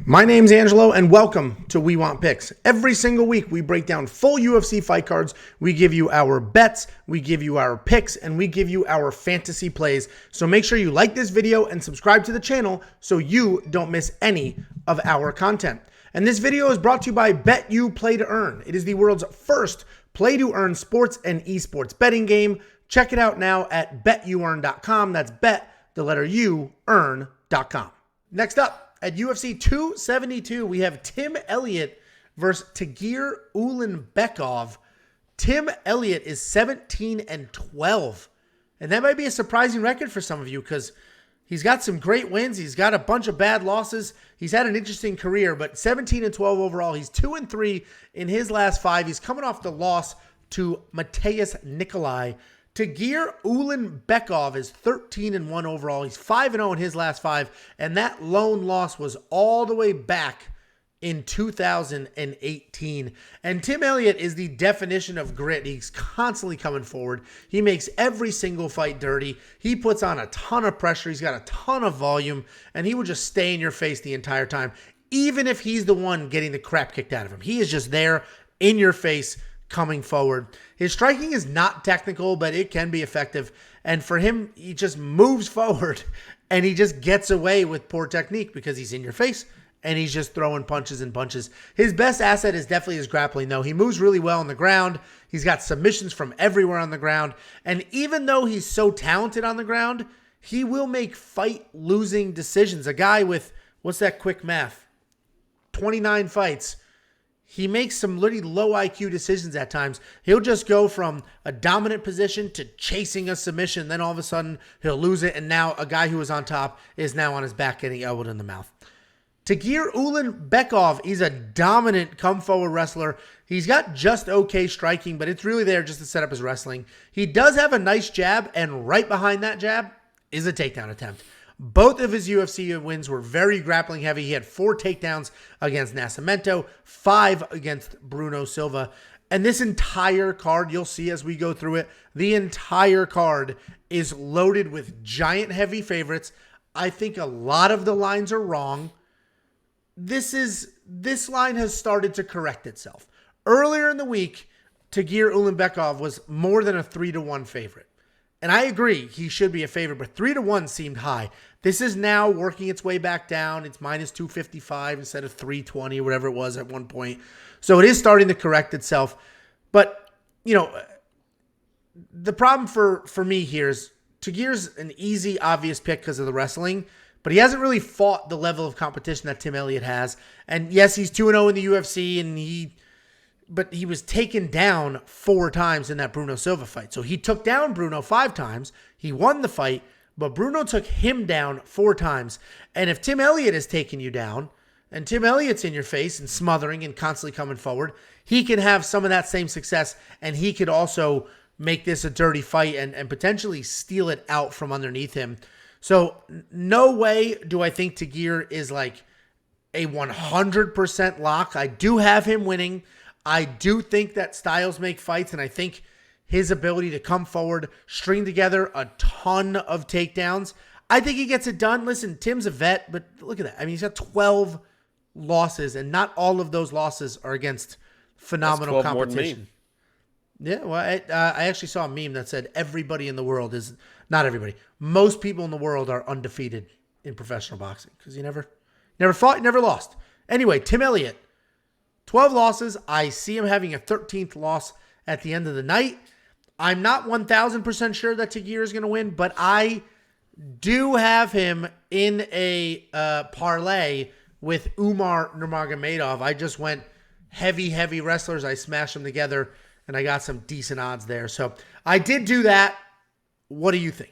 My name's Angelo, and welcome to We Want Picks. Every single week, we break down full UFC fight cards. We give you our bets, we give you our picks, and we give you our fantasy plays. So make sure you like this video and subscribe to the channel so you don't miss any of our content. And this video is brought to you by BETU Play to Earn. It is the world's first play to earn sports and esports betting game. Check it out now at betuearn.com. That's bet, the letter U, earn.com. Next up, at UFC 272, we have Tim Elliott versus Tagir Ulanbekov. Tim Elliott is 17-12. And that might be a surprising record for some of you because he's got some great wins. He's got a bunch of bad losses. He's had an interesting career, but 17-12 overall. He's 2-3 in his last 5. He's coming off the loss to Mateus Nikolai. Tagir Ulanbekov is 13-1 overall. He's 5-0 in his last 5, and that lone loss was all the way back in 2018. And Tim Elliott is the definition of grit. He's constantly coming forward. He makes every single fight dirty. He puts on a ton of pressure. He's got a ton of volume, and he will just stay in your face the entire time, even if he's the one getting the crap kicked out of him. He is just there in your face, coming forward. His striking is not technical, but it can be effective. And for him, he just moves forward and he just gets away with poor technique because he's in your face and he's just throwing punches and punches. His best asset is definitely his grappling, though. He moves really well on the ground. He's got submissions from everywhere on the ground. And even though he's so talented on the ground, he will make fight-losing decisions. A guy with, what's that quick math? 29 fights. He makes some really low IQ decisions at times. He'll just go from a dominant position to chasing a submission. Then all of a sudden, he'll lose it. And now a guy who was on top is now on his back getting elbowed in the mouth. Tagir Ulanbekov, he's a dominant come-forward wrestler. He's got just okay striking, but it's really there just to set up his wrestling. He does have a nice jab, and right behind that jab is a takedown attempt. Both of his UFC wins were very grappling heavy. He had 4 takedowns against Nascimento, 5 against Bruno Silva. And this entire card, you'll see as we go through it, the entire card is loaded with giant heavy favorites. I think a lot of the lines are wrong. This line has started to correct itself. Earlier in the week, Tagir Ulanbekov was more than a 3-1 favorite. And I agree, he should be a favorite, but 3-1 seemed high. This is now working its way back down. It's minus 255 instead of 320 or whatever it was at one point. So it is starting to correct itself. But, you know, the problem for me here is Tagir's an easy, obvious pick because of the wrestling, but he hasn't really fought the level of competition that Tim Elliott has. And yes, he's 2-0 in the UFC, but he was taken down 4 times in that Bruno Silva fight. So he took down Bruno 5 times. He won the fight, but Bruno took him down 4 times. And if Tim Elliott is taking you down, and Tim Elliott's in your face and smothering and constantly coming forward, he can have some of that same success, and he could also make this a dirty fight and potentially steal it out from underneath him. So no way do I think Tagir is like a 100% lock. I do have him winning. I do think that styles make fights, and I think his ability to come forward, string together a ton of takedowns, I think he gets it done. Listen, Tim's a vet, but look at that. I mean, he's got 12 losses, and not all of those losses are against phenomenal competition. Yeah, well, I actually saw a meme that said everybody in the world is, not everybody, most people in the world are undefeated in professional boxing because you never fought, you never lost. Anyway, Tim Elliott, 12 losses. I see him having a 13th loss at the end of the night. I'm not 1,000% sure that Tagir is going to win, but I do have him in a parlay with Umar Nurmagomedov. I just went heavy wrestlers. I smashed them together, and I got some decent odds there. So I did do that. What do you think?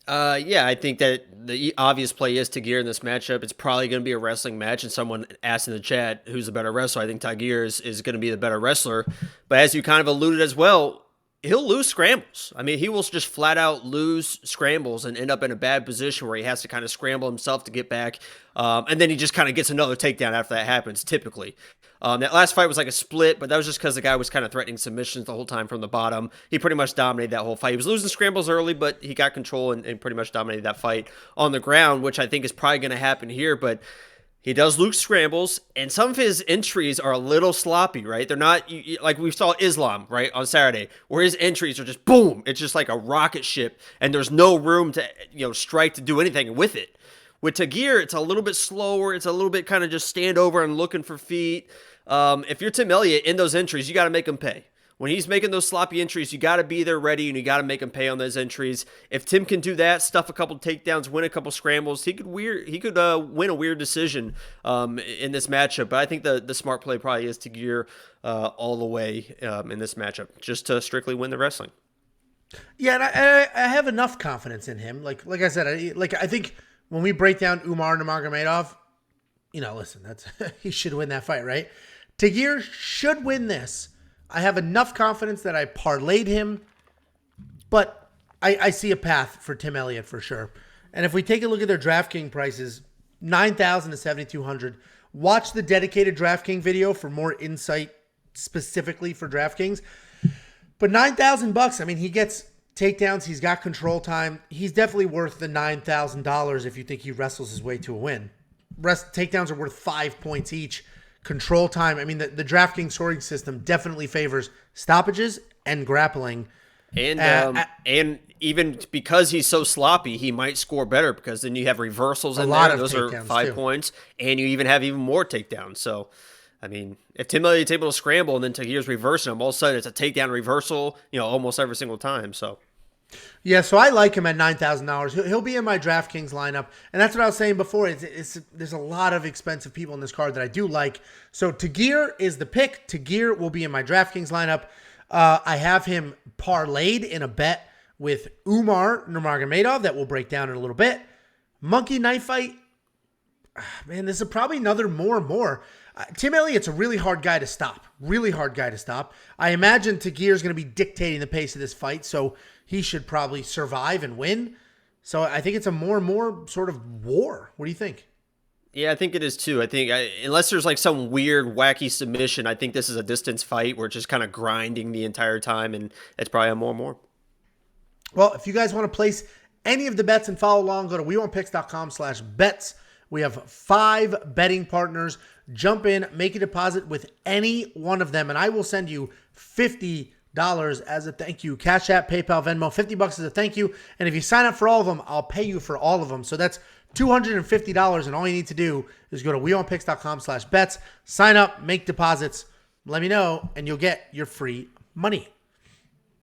Yeah, I think that the obvious play is Tagir in this matchup. It's probably going to be a wrestling match, and someone asked in the chat who's the better wrestler. I think Tagir is going to be the better wrestler. But as you kind of alluded as well, he'll lose scrambles. I mean, he will just flat out lose scrambles and end up in a bad position where he has to kind of scramble himself to get back. And then he just kind of gets another takedown after that happens, typically. That last fight was like a split, but that was just because the guy was kind of threatening submissions the whole time from the bottom. He pretty much dominated that whole fight. He was losing scrambles early, but he got control and pretty much dominated that fight on the ground, which I think is probably going to happen here. But He does lose scrambles, and some of his entries are a little sloppy, right? They're not like we saw Islam, right, on Saturday, where his entries are just boom. It's just like a rocket ship, and there's no room to, strike to do anything with it. With Tagir, it's a little bit slower. It's a little bit kind of just stand over and looking for feet. If you're Tim Elliott in those entries, you got to make him pay. When he's making those sloppy entries, you got to be there ready, and you got to make him pay on those entries. If Tim can do that, stuff a couple takedowns, win a couple scrambles, he could win a weird decision in this matchup. But I think the smart play probably is Tagir all the way in this matchup, just to strictly win the wrestling. Yeah, and I have enough confidence in him. Like I said, I think when we break down Umar Nurmagomedov, listen, that's he should win that fight, right? Tagir should win this. I have enough confidence that I parlayed him, but I see a path for Tim Elliott for sure. And if we take a look at their DraftKings prices, $9,000 to $7,200. Watch the dedicated DraftKings video for more insight specifically for DraftKings. But $9,000, I mean, he gets takedowns. He's got control time. He's definitely worth the $9,000 if you think he wrestles his way to a win. Takedowns are worth 5 points each. Control time. I mean, the DraftKings scoring system definitely favors stoppages and grappling. And even because he's so sloppy, he might score better because then you have reversals in there. Those are 5 points. And you even have even more takedowns. So, I mean, if Tim Elliott's able to scramble and then Tagir's reversing him, all of a sudden it's a takedown reversal, almost every single time. So, yeah, so I like him at $9,000. He'll be in my DraftKings lineup, and that's what I was saying before. There's a lot of expensive people in this card that I do like. So Tagir is the pick. Tagir will be in my DraftKings lineup. I have him parlayed in a bet with Umar Nurmagomedov that we'll break down in a little bit. Monkey knife fight. Man, this is probably another more. Tim Elliott's a really hard guy to stop. Really hard guy to stop. I imagine Tagir's going to be dictating the pace of this fight, so he should probably survive and win. So I think it's a more sort of war. What do you think? Yeah, I think it is too. I think unless there's like some weird, wacky submission, I think this is a distance fight where it's just kind of grinding the entire time, and it's probably a more. Well, if you guys want to place any of the bets and follow along, go to WeWantPicks.com/bets. We have 5 betting partners. Jump in, make a deposit with any one of them, and I will send you $50 as a thank you. Cash App, PayPal, Venmo, $50 as a thank you. And if you sign up for all of them, I'll pay you for all of them. So that's $250, and all you need to do is go to WeWantPicks.com/bets, sign up, make deposits, let me know, and you'll get your free money.